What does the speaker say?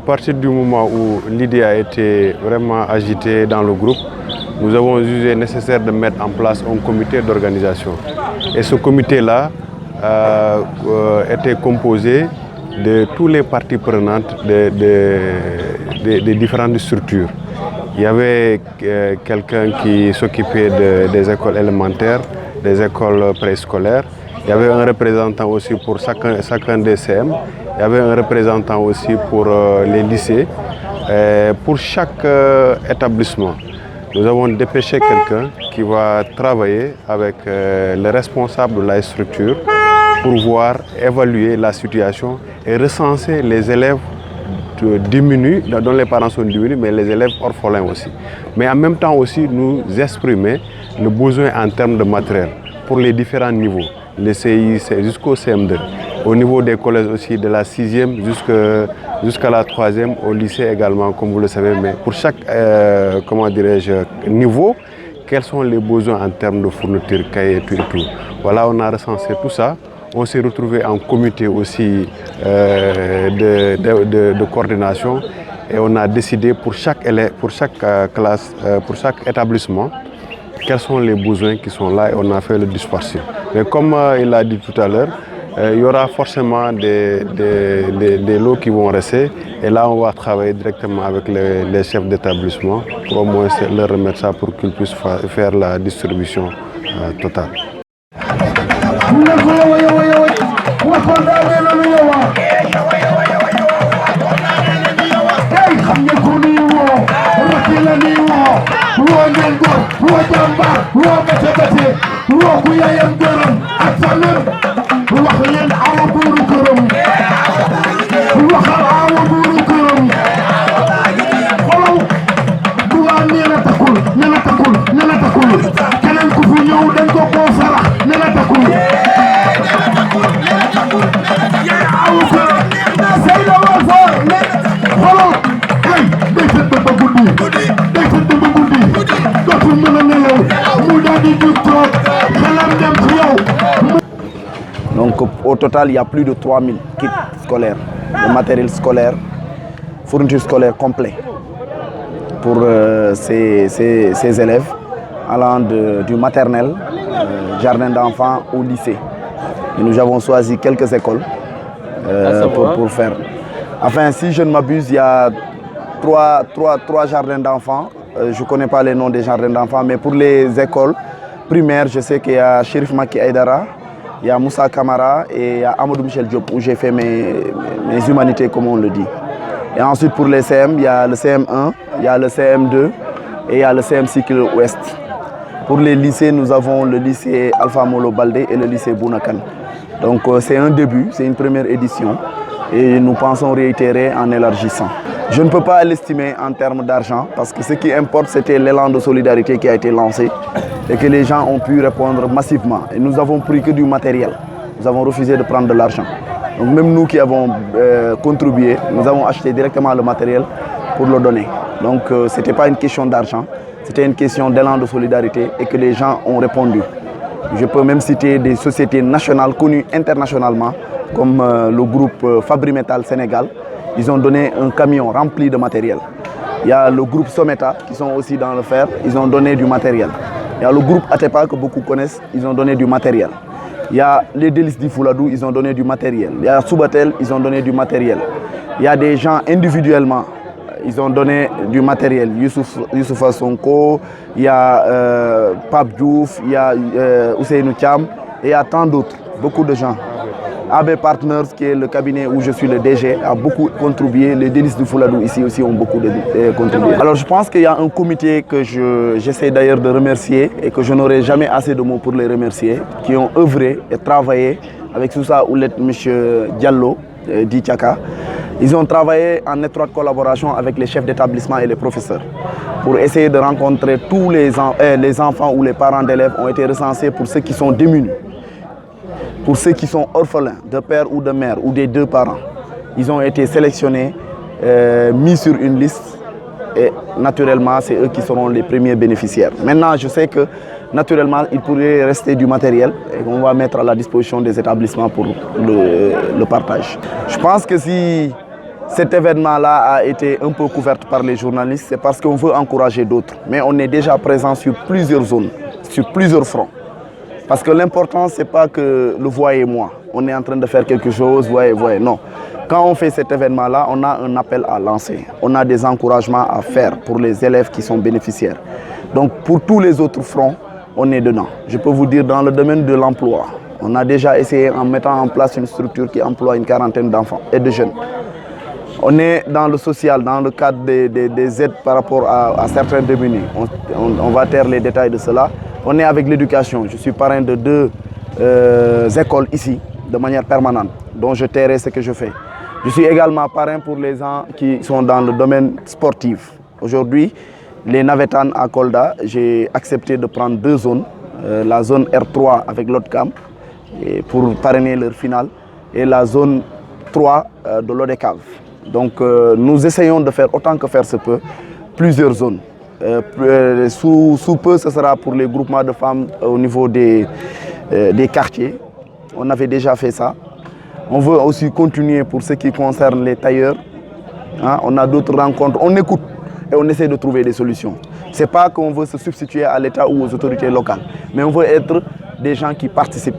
partir du moment où l'idée a été vraiment agitée dans le groupe, nous avons jugé nécessaire de mettre en place un comité d'organisation. Et ce comité-là était composé de tous les parties prenantes des différentes structures. Il y avait quelqu'un qui s'occupait des écoles élémentaires, des écoles préscolaires. Il y avait un représentant aussi pour chacun des CM. Il y avait un représentant aussi pour les lycées. Pour chaque établissement, nous avons dépêché quelqu'un qui va travailler avec les responsables de la structure pour voir, évaluer la situation et recenser les élèves diminués, dont les parents sont diminués, mais les élèves orphelins aussi. Mais en même temps aussi nous exprimer le besoin en termes de matériel pour les différents niveaux, les CI jusqu'au CM2. Au niveau des collèges aussi, de la 6e jusqu'à la 3e, au lycée également, comme vous le savez. Mais pour chaque niveau, quels sont les besoins en termes de fourniture, cahiers et tout. Voilà, on a recensé tout ça. On s'est retrouvé en comité aussi de coordination et on a décidé pour chaque élève, pour chaque classe, pour chaque établissement, quels sont les besoins qui sont là et on a fait le dispersion. Mais comme il l'a dit tout à l'heure, il y aura forcément des lots qui vont rester et là on va travailler directement avec les chefs d'établissement pour au moins leur remettre ça pour qu'ils puissent faire la distribution totale. Donc au total, il y a plus de 3000 kits scolaires, de matériel scolaire, fourniture scolaire complet pour ces élèves allant du maternel, jardin d'enfants au lycée. Et nous avons choisi quelques écoles pour faire. Enfin, si je ne m'abuse, il y a trois jardins d'enfants. Je ne connais pas les noms des jardins d'enfants, mais pour les écoles primaires, je sais qu'il y a Chérif Maki Aïdara, il y a Moussa Kamara et il y a Amadou Michel Diop où j'ai fait mes humanités, comme on le dit. Et ensuite pour les CM, il y a le CM1, il y a le CM2 et il y a le CM Cycle Ouest. Pour les lycées, nous avons le lycée Alpha Molo Baldé et le lycée Bounakan. Donc c'est un début, c'est une première édition et nous pensons réitérer en élargissant. Je ne peux pas l'estimer en termes d'argent parce que ce qui importe, c'était l'élan de solidarité qui a été lancé et que les gens ont pu répondre massivement. Et nous avons pris que du matériel. Nous avons refusé de prendre de l'argent. Donc même nous qui avons contribué, nous avons acheté directement le matériel pour le donner. Donc ce n'était pas une question d'argent, c'était une question d'élan de solidarité et que les gens ont répondu. Je peux même citer des sociétés nationales connues internationalement comme le groupe Fabrimetal Sénégal. Ils ont donné un camion rempli de matériel. Il y a le groupe Someta qui sont aussi dans le fer, ils ont donné du matériel. Il y a le groupe Atepa que beaucoup connaissent, ils ont donné du matériel. Il y a les délices du Fouladou, ils ont donné du matériel. Il y a Soubatel, ils ont donné du matériel. Il y a des gens individuellement, ils ont donné du matériel. Youssoufa Sonko, il y a Pape Diouf, il y a Ousseinou Thiam et il y a tant d'autres, beaucoup de gens. AB Partners, qui est le cabinet où je suis le DG, a beaucoup contribué. Les délices du Fouladou ici aussi ont beaucoup contribué. Alors je pense qu'il y a un comité que j'essaie d'ailleurs de remercier et que je n'aurai jamais assez de mots pour les remercier, qui ont œuvré et travaillé avec Sousa Oulet, M. Diallo, d'Itchaka. Ils ont travaillé en étroite collaboration avec les chefs d'établissement et les professeurs pour essayer de rencontrer tous les enfants ou les parents d'élèves ont été recensés pour ceux qui sont démunis. Pour ceux qui sont orphelins de père ou de mère ou des deux parents, ils ont été sélectionnés, mis sur une liste et naturellement, c'est eux qui seront les premiers bénéficiaires. Maintenant, je sais que naturellement, il pourrait rester du matériel et qu'on va mettre à la disposition des établissements pour le partage. Je pense que si cet événement-là a été un peu couvert par les journalistes, c'est parce qu'on veut encourager d'autres. Mais on est déjà présent sur plusieurs zones, sur plusieurs fronts. Parce que l'important, ce n'est pas que le voyez-moi, on est en train de faire quelque chose, voyez, non. Quand on fait cet événement-là, on a un appel à lancer, on a des encouragements à faire pour les élèves qui sont bénéficiaires. Donc pour tous les autres fronts, on est dedans. Je peux vous dire, dans le domaine de l'emploi, on a déjà essayé en mettant en place une structure qui emploie une quarantaine d'enfants et de jeunes. On est dans le social, dans le cadre des aides par rapport à certains démunis. On va taire les détails de cela. On est avec l'éducation. Je suis parrain de 2 écoles ici, de manière permanente, dont je tairai ce que je fais. Je suis également parrain pour les gens qui sont dans le domaine sportif. Aujourd'hui, les Navétanes à Kolda, j'ai accepté de prendre 2 zones. La zone R3 avec l'ODCAM pour parrainer leur finale et la zone 3 de l'ODECAV. Donc nous essayons de faire autant que faire se peut, plusieurs zones. Sous peu, ce sera pour les groupements de femmes au niveau des quartiers. On avait déjà fait ça. On veut aussi continuer pour ce qui concerne les tailleurs. Hein, on a d'autres rencontres, on écoute et on essaie de trouver des solutions. Ce n'est pas qu'on veut se substituer à l'État ou aux autorités locales, mais on veut être des gens qui participent.